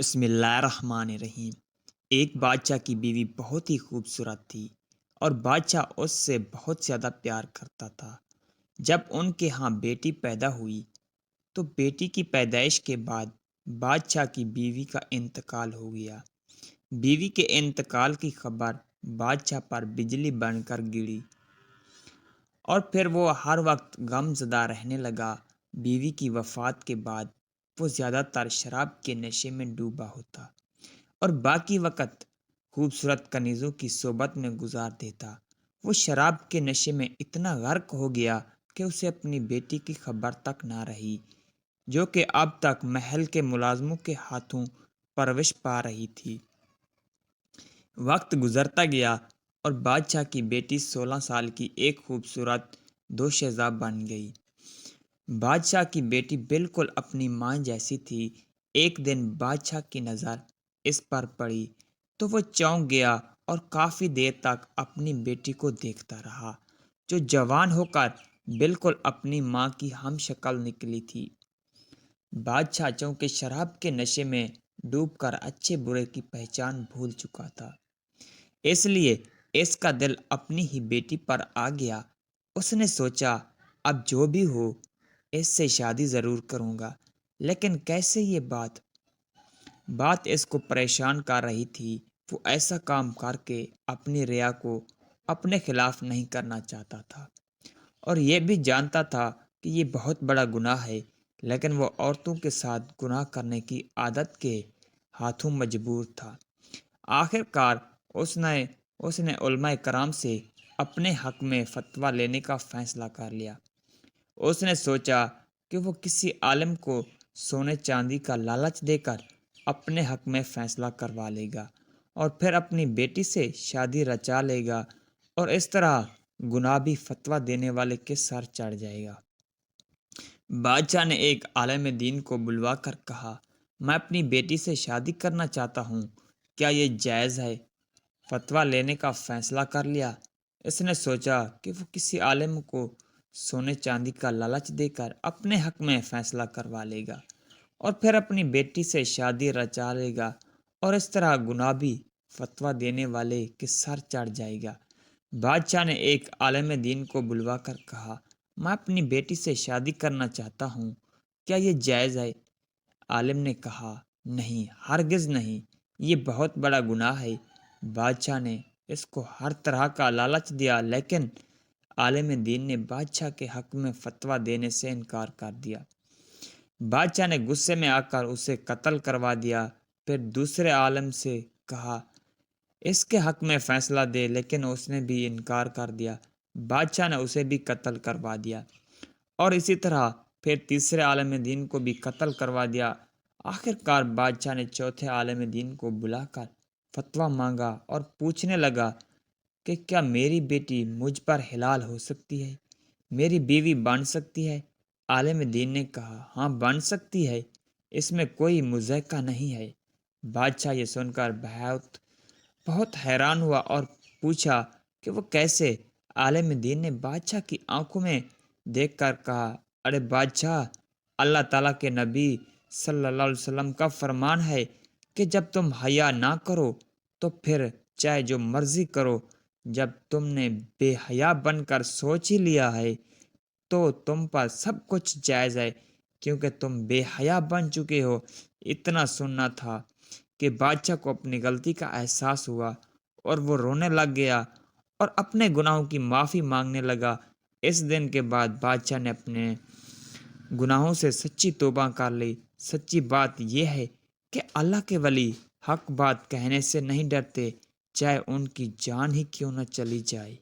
بسم اللہ الرحمن الرحیم۔ ایک بادشاہ کی بیوی بہت ہی خوبصورت تھی اور بادشاہ اس سے بہت زیادہ پیار کرتا تھا۔ جب ان کے ہاں بیٹی پیدا ہوئی تو بیٹی کی پیدائش کے بعد بادشاہ کی بیوی کا انتقال ہو گیا۔ بیوی کے انتقال کی خبر بادشاہ پر بجلی بن کر گری اور پھر وہ ہر وقت غم زدہ رہنے لگا۔ بیوی کی وفات کے بعد وہ زیادہ تر شراب کے نشے میں ڈوبا ہوتا اور باقی وقت خوبصورت کنیزوں کی صحبت میں گزار دیتا۔ وہ شراب کے نشے میں اتنا غرق ہو گیا کہ اسے اپنی بیٹی کی خبر تک نہ رہی، جو کہ اب تک محل کے ملازموں کے ہاتھوں پرورش پا رہی تھی۔ وقت گزرتا گیا اور بادشاہ کی بیٹی 16 سال کی ایک خوبصورت دوشیزہ بن گئی۔ بادشاہ کی بیٹی بالکل اپنی ماں جیسی تھی۔ ایک دن بادشاہ کی نظر اس پر پڑی تو وہ چونک گیا اور کافی دیر تک اپنی بیٹی کو دیکھتا رہا، جو جوان ہو کر بالکل اپنی ماں کی ہم شکل نکلی تھی۔ بادشاہ چونکہ شراب کے نشے میں ڈوب کر اچھے برے کی پہچان بھول چکا تھا، اس لیے اس کا دل اپنی ہی بیٹی پر آ گیا۔ اس نے سوچا اب جو بھی ہو اس سے شادی ضرور کروں گا، لیکن کیسے؟ یہ بات اس کو پریشان کر رہی تھی۔ وہ ایسا کام کر کے اپنی رعا کو اپنے خلاف نہیں کرنا چاہتا تھا اور یہ بھی جانتا تھا کہ یہ بہت بڑا گناہ ہے، لیکن وہ عورتوں کے ساتھ گناہ کرنے کی عادت کے ہاتھوں مجبور تھا۔ آخر کار اس نے علماء کرام سے اپنے حق میں فتویٰ لینے کا فیصلہ کر لیا۔ اس نے سوچا کہ وہ کسی عالم کو سونے چاندی کا لالچ دے کر اپنے حق میں فیصلہ کروا لے گا اور پھر اپنی بیٹی سے شادی رچا لے گا، اور اس طرح گناہ بھی فتویٰ دینے والے کے سر چڑھ جائے گا۔ بادشاہ نے ایک عالم دین کو بلوا کر کہا، میں اپنی بیٹی سے شادی کرنا چاہتا ہوں، کیا یہ جائز ہے؟ فتویٰ لینے کا فیصلہ کر لیا۔ اس نے سوچا کہ وہ کسی عالم کو سونے چاندی کا لالچ دے کر اپنے حق میں فیصلہ کروا لے گا اور پھر اپنی بیٹی سے شادی رچا لے گا، اور اس طرح گناہ بھی فتویٰ دینے والے کے سر چڑھ جائے گا۔ بادشاہ نے ایک عالم دین کو بلوا کر کہا، میں اپنی بیٹی سے شادی کرنا چاہتا ہوں، کیا یہ جائز ہے؟ عالم نے کہا، نہیں، ہرگز نہیں، یہ بہت بڑا گناہ ہے۔ بادشاہ نے اس کو ہر طرح کا لالچ دیا، لیکن عالم دین نے بادشاہ کے حق میں فتویٰ دینے سے انکار کر دیا۔ بادشاہ نے غصے میں آ کر اسے قتل کروا دیا۔ پھر دوسرے عالم سے کہا، اس کے حق میں فیصلہ دے، لیکن اس نے بھی انکار کر دیا۔ بادشاہ نے اسے بھی قتل کروا دیا اور اسی طرح پھر تیسرے عالم دین کو بھی قتل کروا دیا۔ آخر کار بادشاہ نے چوتھے عالم دین کو بلا کر فتویٰ مانگا اور پوچھنے لگا کہ کیا میری بیٹی مجھ پر حلال ہو سکتی ہے، میری بیوی بن سکتی ہے؟ عالم دین نے کہا، ہاں بن سکتی ہے، اس میں کوئی مضحکہ نہیں ہے۔ بادشاہ یہ سن کر بہت حیران ہوا اور پوچھا کہ وہ کیسے؟ عالم دین نے بادشاہ کی آنکھوں میں دیکھ کر کہا، ارے بادشاہ، اللہ تعالیٰ کے نبی صلی اللہ علیہ وسلم کا فرمان ہے کہ جب تم حیا نہ کرو تو پھر چاہے جو مرضی کرو، جب تم نے بے حیا بن کر سوچ ہی لیا ہے تو تم پر سب کچھ جائز ہے، کیونکہ تم بے حیا بن چکے ہو۔ اتنا سننا تھا کہ بادشاہ کو اپنی غلطی کا احساس ہوا اور وہ رونے لگ گیا اور اپنے گناہوں کی معافی مانگنے لگا۔ اس دن کے بعد بادشاہ نے اپنے گناہوں سے سچی توبہ کر لی۔ سچی بات یہ ہے کہ اللہ کے ولی حق بات کہنے سے نہیں ڈرتے، چاہے ان کی جان ہی کیوں نہ چلی جائے۔